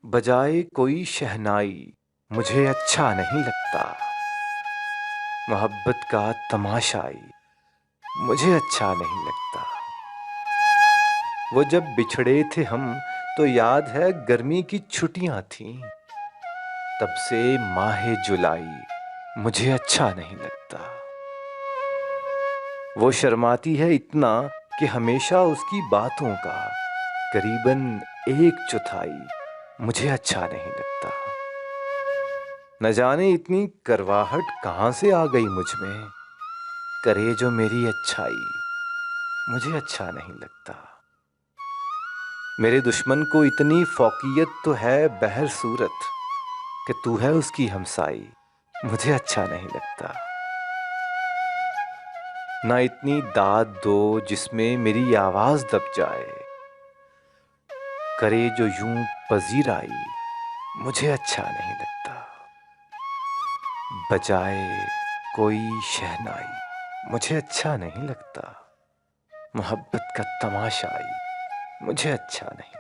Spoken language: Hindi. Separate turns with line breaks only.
बजाए कोई शहनाई मुझे अच्छा नहीं लगता। मोहब्बत का तमाशाई मुझे अच्छा नहीं लगता। वो जब बिछड़े थे हम तो याद है गर्मी की छुट्टियां थीं। तब से माहे जुलाई मुझे अच्छा नहीं लगता। वो शर्माती है इतना कि हमेशा उसकी बातों का करीबन 1/4 मुझे अच्छा नहीं लगता। न जाने इतनी करवाहट कहाँ से आ गई मुझ में, करे जो मेरी अच्छाई मुझे अच्छा नहीं लगता। मेरे दुश्मन को इतनी फौकियत तो है बहर सूरत कि तू है उसकी हमसाई मुझे अच्छा नहीं लगता। ना इतनी दाद दो जिसमें मेरी आवाज दब जाए, करे जो यूं पजीराई मुझे अच्छा नहीं लगता। बजाए कोई शहनाई मुझे अच्छा नहीं लगता। मोहब्बत का तमाशाई मुझे अच्छा नहीं